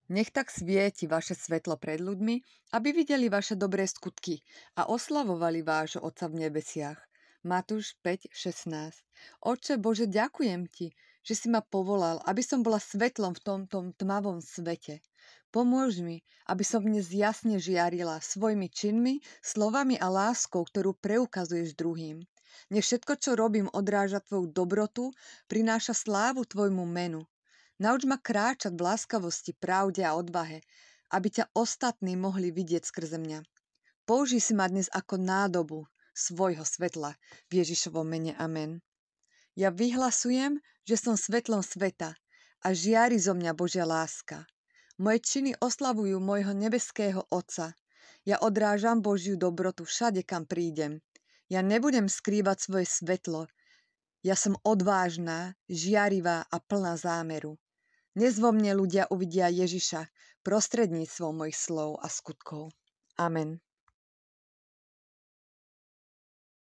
Nech tak svieti vaše svetlo pred ľuďmi, aby videli vaše dobré skutky a oslavovali vášho Otca v nebesiach. Matúš 5:16. Otče Bože, ďakujem ti, že si ma povolal, aby som bola svetlom v tomto tmavom svete. Pomôž mi, aby som dnes jasne žiarila svojimi činmi, slovami a láskou, ktorú preukazuješ druhým. Nech všetko, čo robím, odráža tvoju dobrotu, prináša slávu tvojmu menu. Nauč ma kráčať v láskavosti, pravde a odvahe, aby ťa ostatní mohli vidieť skrze mňa. Použij si ma dnes ako nádobu svojho svetla. V Ježišovom mene. Amen. Ja vyhlasujem, že som svetlom sveta a žiari zo mňa Božia láska. Moje činy oslavujú môjho nebeského Otca. Ja odrážam Božiu dobrotu všade, kam prídem. Ja nebudem skrývať svoje svetlo. Ja som odvážna, žiarivá a plná zámeru. Dnes vo mne ľudia uvidia Ježiša prostredníctvom mojich slov a skutkov. Amen.